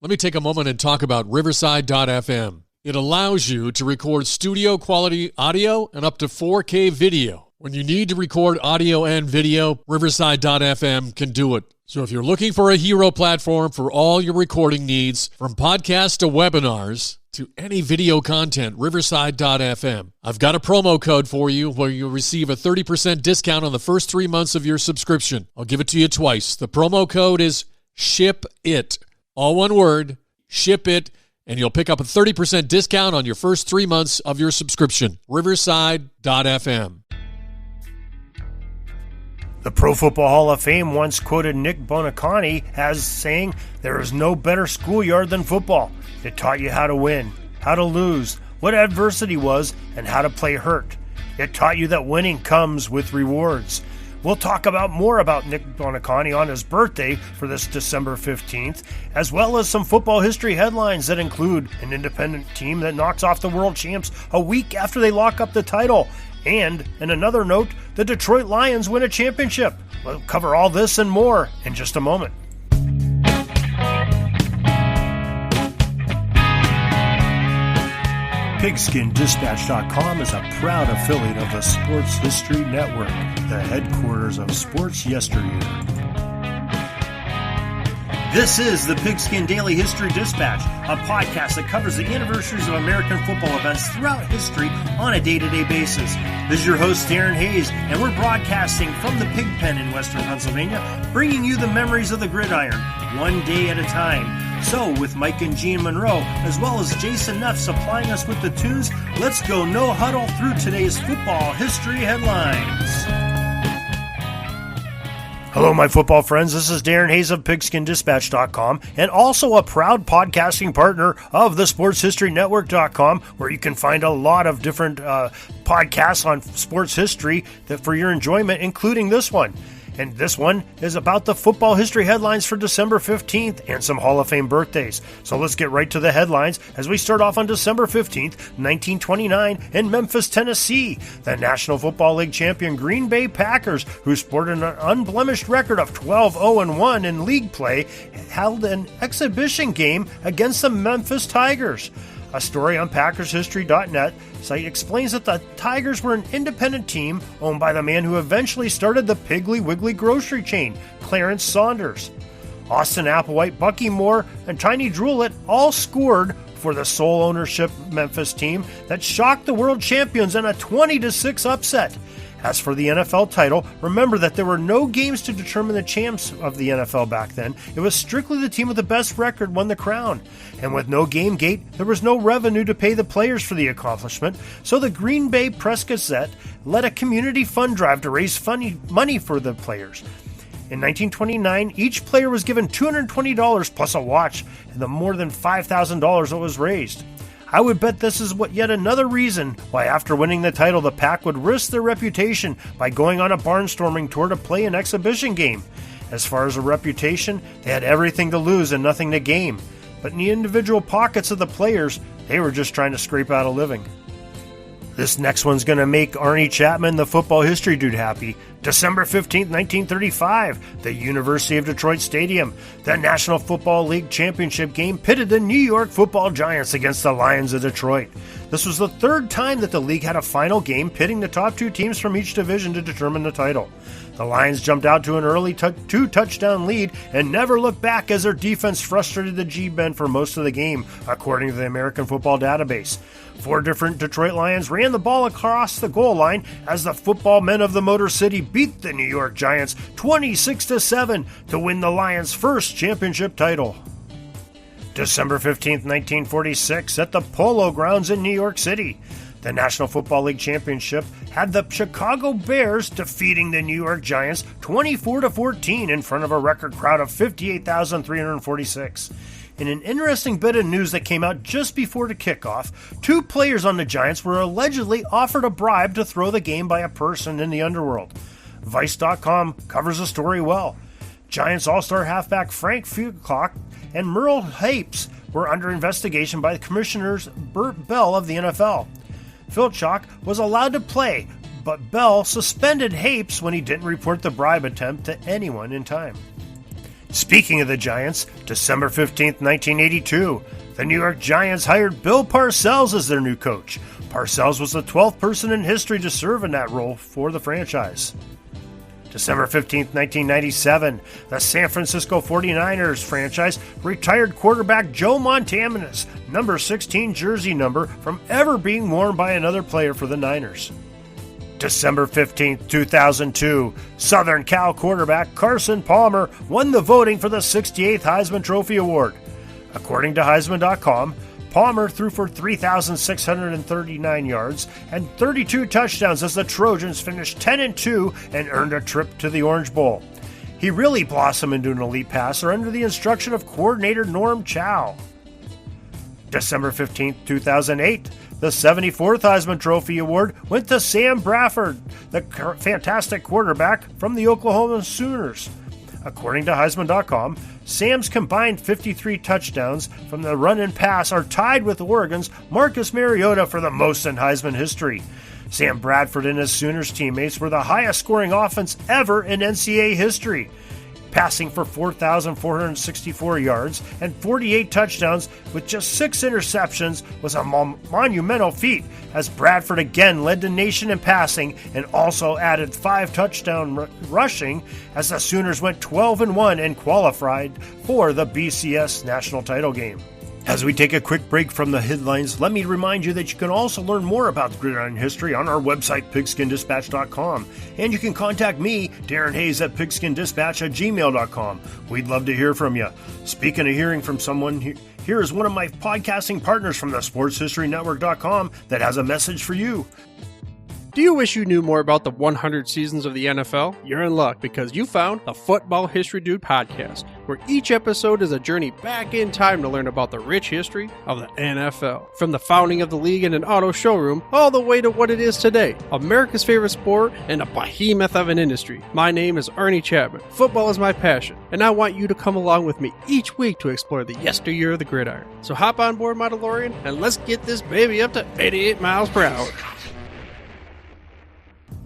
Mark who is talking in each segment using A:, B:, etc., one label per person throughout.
A: let me take a moment and talk about Riverside.fm. It allows you to record studio quality audio and up to 4K video. When you need to record audio and video, Riverside.fm can do it. So if you're looking for a hero platform for all your recording needs, from podcasts to webinars to any video content, Riverside.fm. I've got a promo code for you where you'll receive a 30% discount on the first 3 months of your subscription. I'll give it to you twice. The promo code is SHIPIT. All one word, SHIPIT. And you'll pick up a 30% discount on your first 3 months of your subscription. Riverside.fm.
B: The Pro Football Hall of Fame once quoted Nick Bonacani as saying, "There is no better schoolyard than football. It taught you how to win, how to lose, what adversity was, and how to play hurt. It taught you that winning comes with rewards." We'll talk more about Nick Bonacani on his birthday for this December 15th, as well as some football history headlines that include an independent team that knocks off the world champs a week after they lock up the title. And, in another note, the Detroit Lions win a championship. We'll cover all this and more in just a moment. PigskinDispatch.com is a proud affiliate of the Sports History Network, the headquarters of sports yesteryear. This is the Pigskin Daily History Dispatch, a podcast that covers the anniversaries of American football events throughout history on a day-to-day basis. This is your host, Darren Hayes, and we're broadcasting from the Pig Pen in Western Pennsylvania, bringing you the memories of the gridiron, one day at a time. So, with Mike and Gene Monroe, as well as Jason Neff supplying us with the tunes, let's go no huddle through today's football history headlines. Hello, my football friends. This is Darren Hayes of PigskinDispatch.com, and also a proud podcasting partner of the SportsHistoryNetwork.com, where you can find a lot of different podcasts on sports history that for your enjoyment, including this one. And this one is about the football history headlines for December 15th and some Hall of Fame birthdays. So let's get right to the headlines as we start off on December 15th, 1929 in Memphis, Tennessee. The National Football League champion Green Bay Packers, who sported an unblemished record of 12-0-1 in league play, held an exhibition game against the Memphis Tigers. A story on PackersHistory.net site explains that the Tigers were an independent team owned by the man who eventually started the Piggly Wiggly grocery chain, Clarence Saunders. Austin Applewhite, Bucky Moore, and Tiny Drewlett all scored for the sole ownership Memphis team that shocked the world champions in a 20-6 upset. As for the NFL title, remember that there were no games to determine the champs of the NFL back then. It was strictly the team with the best record won the crown. And with no game gate, there was no revenue to pay the players for the accomplishment, so the Green Bay Press-Gazette led a community fund drive to raise money for the players. In 1929, each player was given $220 plus a watch, and the more than $5,000 that was raised. I would bet this is yet another reason why after winning the title, the Pack would risk their reputation by going on a barnstorming tour to play an exhibition game. As far as a reputation, they had everything to lose and nothing to gain. But in the individual pockets of the players, they were just trying to scrape out a living. This next one's going to make Arnie Chapman, the football history dude, happy. December 15th, 1935, the University of Detroit Stadium. The National Football League championship game pitted the New York Football Giants against the Lions of Detroit. This was the third time that the league had a final game pitting the top two teams from each division to determine the title. The Lions jumped out to an early two-touchdown lead and never looked back as their defense frustrated the G-Men for most of the game, according to the American Football Database. 4 different Detroit Lions ran the ball across the goal line as the football men of the Motor City beat the New York Giants 26-7 to win the Lions' first championship title. December 15th, 1946, at the Polo Grounds in New York City. The National Football League Championship had the Chicago Bears defeating the New York Giants 24-14 in front of a record crowd of 58,346. In an interesting bit of news that came out just before the kickoff, 2 players on the Giants were allegedly offered a bribe to throw the game by a person in the underworld. Vice.com covers the story well. Giants All-Star halfback Frank Fuchslock and Merle Hapes were under investigation by Commissioners Burt Bell of the NFL. Filchock was allowed to play, but Bell suspended Hapes when he didn't report the bribe attempt to anyone in time. Speaking of the Giants, December 15th, 1982, the New York Giants hired Bill Parcells as their new coach. Parcells was the 12th person in history to serve in that role for the franchise. December 15th, 1997, the San Francisco 49ers franchise retired quarterback Joe Montana's number 16 jersey number from ever being worn by another player for the Niners. December 15th, 2002, Southern Cal quarterback Carson Palmer won the voting for the 68th Heisman Trophy Award. According to Heisman.com, Palmer threw for 3,639 yards and 32 touchdowns as the Trojans finished 10-2 and earned a trip to the Orange Bowl. He really blossomed into an elite passer under the instruction of coordinator Norm Chow. December 15, 2008, the 74th Heisman Trophy Award went to Sam Bradford, the fantastic quarterback from the Oklahoma Sooners. According to Heisman.com, Sam's combined 53 touchdowns from the run and pass are tied with Oregon's Marcus Mariota for the most in Heisman history. Sam Bradford and his Sooners teammates were the highest scoring offense ever in NCAA history, passing for 4,464 yards and 48 touchdowns with just 6 interceptions was a monumental feat, as Bradford again led the nation in passing and also added 5 touchdown rushing as the Sooners went 12-1 and qualified for the BCS national title game. As we take a quick break from the headlines, let me remind you that you can also learn more about the gridiron history on our website, pigskindispatch.com. And you can contact me, Darren Hayes, at pigskindispatch@gmail.com. We'd love to hear from you. Speaking of hearing from someone, here is one of my podcasting partners from the sportshistorynetwork.com that has a message for you.
C: Do you wish you knew more about the 100 seasons of the NFL? You're in luck because you found the Football History Dude podcast, where each episode is a journey back in time to learn about the rich history of the NFL. From the founding of the league in an auto showroom, all the way to what it is today, America's favorite sport and a behemoth of an industry. My name is Ernie Chapman. Football is my passion, and I want you to come along with me each week to explore the yesteryear of the gridiron. So hop on board my DeLorean and let's get this baby up to 88 miles per hour.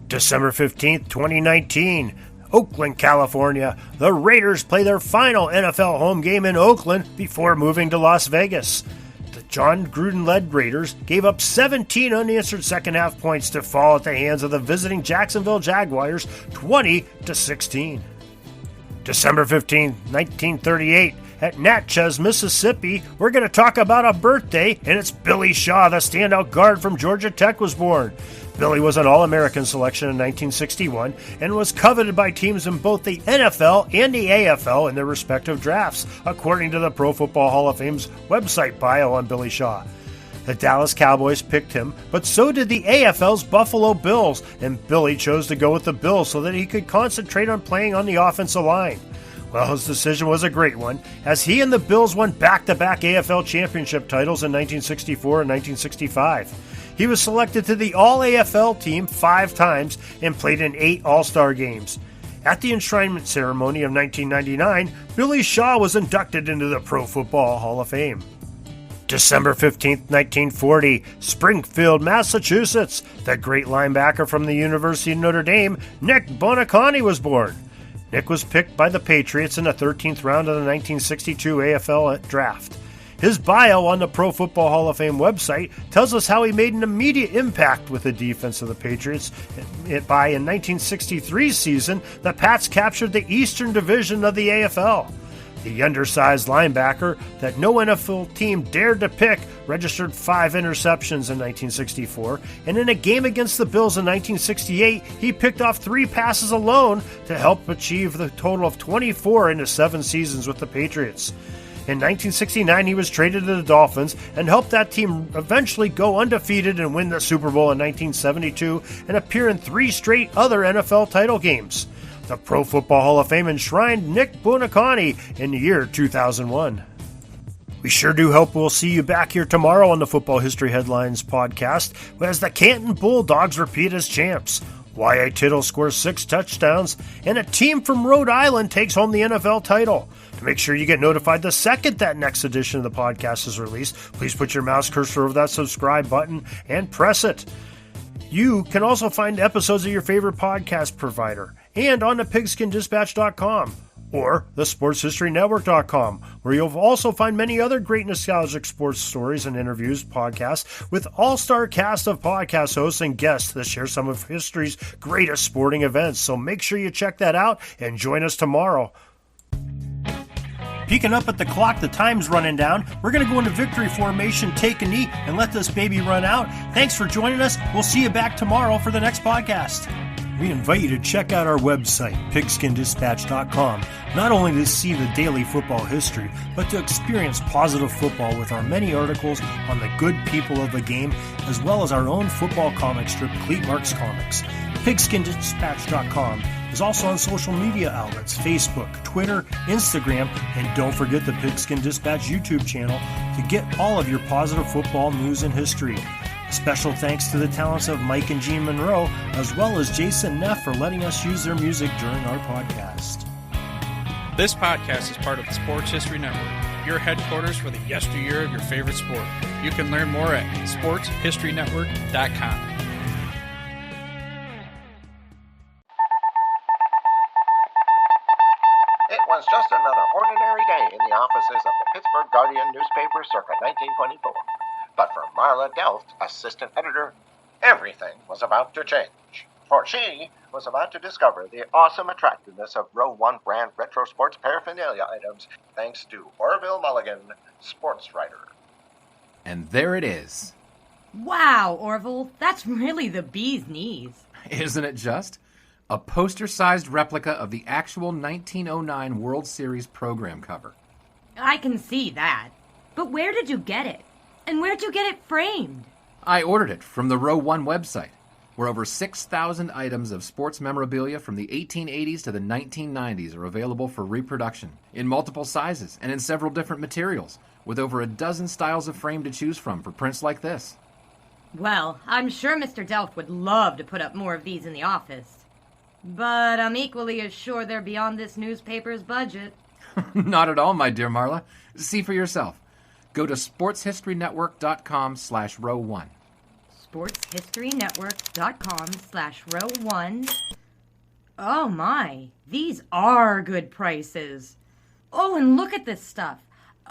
B: December 15th, 2019, Oakland, California. The Raiders play their final NFL home game in Oakland before moving to Las Vegas. The John Gruden-led Raiders gave up 17 unanswered second-half points to fall at the hands of the visiting Jacksonville Jaguars, 20-16. December 15th, 1938, at Natchez, Mississippi, we're going to talk about a birthday, and it's Billy Shaw, the standout guard from Georgia Tech, was born. Billy was an All-American selection in 1961 and was coveted by teams in both the NFL and the AFL in their respective drafts, according to the Pro Football Hall of Fame's website bio on Billy Shaw. The Dallas Cowboys picked him, but so did the AFL's Buffalo Bills, and Billy chose to go with the Bills so that he could concentrate on playing on the offensive line. Well, his decision was a great one, as he and the Bills won back-to-back AFL championship titles in 1964 and 1965. He was selected to the All-AFL team 5 times and played in 8 All-Star games. At the enshrinement ceremony of 1999, Billy Shaw was inducted into the Pro Football Hall of Fame. December 15, 1940, Springfield, Massachusetts. The great linebacker from the University of Notre Dame, Nick Buoniconti, was born. Nick was picked by the Patriots in the 13th round of the 1962 AFL draft. His bio on the Pro Football Hall of Fame website tells us how he made an immediate impact with the defense of the Patriots. In 1963 season, the Pats captured the Eastern Division of the AFL. The undersized linebacker that no NFL team dared to pick registered 5 interceptions in 1964, and in a game against the Bills in 1968, he picked off 3 passes alone to help achieve the total of 24 in his 7 seasons with the Patriots. In 1969, he was traded to the Dolphins and helped that team eventually go undefeated and win the Super Bowl in 1972 and appear in 3 straight other NFL title games. The Pro Football Hall of Fame enshrined Nick Buoniconti in the year 2001. We sure do hope we'll see you back here tomorrow on the Football History Headlines podcast as the Canton Bulldogs repeat as champs. Y.A. Tittle scores 6 touchdowns, and a team from Rhode Island takes home the NFL title. To make sure you get notified the second that next edition of the podcast is released, please put your mouse cursor over that subscribe button and press it. You can also find episodes of your favorite podcast provider and on the pigskindispatch.com. or thesportshistorynetwork.com, where you'll also find many other great nostalgic sports stories and interviews, podcasts, with all-star cast of podcast hosts and guests that share some of history's greatest sporting events. So make sure you check that out and join us tomorrow. Peeking up at the clock, the time's running down. We're going to go into victory formation, take a knee, and let this baby run out. Thanks for joining us. We'll see you back tomorrow for the next podcast. We invite you to check out our website, pigskindispatch.com, not only to see the daily football history, but to experience positive football with our many articles on the good people of the game, as well as our own football comic strip, Cleat Marks Comics. Pigskindispatch.com is also on social media outlets, Facebook, Twitter, Instagram, and don't forget the Pigskin Dispatch YouTube channel to get all of your positive football news and history. Special thanks to the talents of Mike and Jean Monroe, as well as Jason Neff for letting us use their music during our podcast.
C: This podcast is part of the Sports History Network, your headquarters for the yesteryear of your favorite sport. You can learn more at sportshistorynetwork.com.
D: It was just another ordinary day in the offices of the Pittsburgh Guardian newspaper circa 1924. But for Marla Delft, assistant editor, everything was about to change. For she was about to discover the awesome attractiveness of Row 1 brand retro sports paraphernalia items thanks to Orville Mulligan, sports writer.
E: And there it is.
F: Wow, Orville, that's really the bee's knees.
E: Isn't it just? A poster-sized replica of the actual 1909 World Series program cover.
F: I can see that. But where did you get it? And where'd you get it framed?
E: I ordered it from the Row 1 website, where over 6,000 items of sports memorabilia from the 1880s to the 1990s are available for reproduction, in multiple sizes and in several different materials, with over a dozen styles of frame to choose from for prints like this.
F: Well, I'm sure Mr. Delft would love to put up more of these in the office. But I'm equally as sure they're beyond this newspaper's budget.
E: Not at all, my dear Marla. See for yourself. Go to sportshistorynetwork.com/row1.
F: sportshistorynetwork.com/row1. Oh my, these are good prices. Oh, and look at this stuff.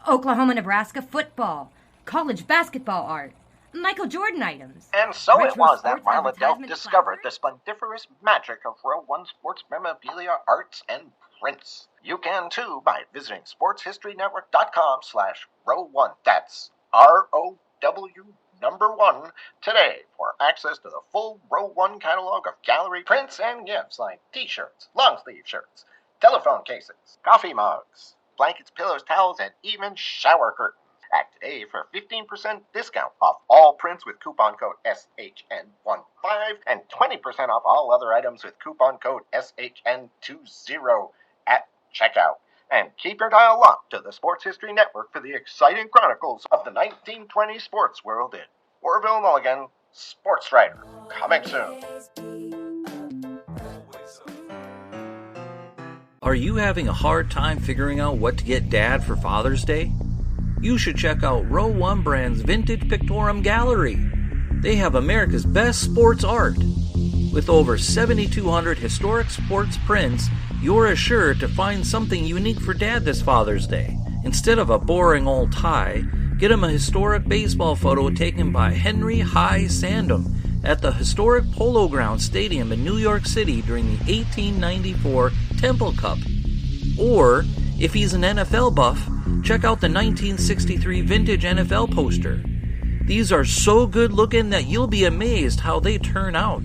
F: Oklahoma-Nebraska football, college basketball art, Michael Jordan items.
D: And so
F: retro
D: it was that
F: sports
D: Marla Delft
F: advertisement
D: discovered the
F: placards.
D: splendiferous magic of Row 1 sports memorabilia, arts, and prints. You can too by visiting sportshistorynetwork.com/row1. That's ROW1 today for access to the full Row 1 catalog of gallery prints and gifts like t-shirts, long-sleeve shirts, telephone cases, coffee mugs, blankets, pillows, towels, and even shower curtains. Act today for 15% discount off all prints with coupon code SHN15 and 20% off all other items with coupon code SHN20 at checkout. And keep your dial locked to the Sports History Network for the exciting chronicles of the 1920 sports world in Orville Mulligan, sports writer. Coming soon.
G: Are you having a hard time figuring out what to get Dad for Father's Day? You should check out Row 1 Brand's Vintage Pictorum Gallery. They have America's best sports art. With over 7,200 historic sports prints, you're assured to find something unique for Dad this Father's Day. Instead of a boring old tie, get him a historic baseball photo taken by Henry High Sandom at the historic Polo Grounds Stadium in New York City during the 1894 Temple Cup. Or, if he's an NFL buff, check out the 1963 vintage NFL poster. These are so good looking that you'll be amazed how they turn out.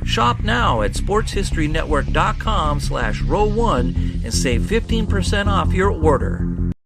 G: Shop now at sportshistorynetwork.com/row1 and save 15% off your order.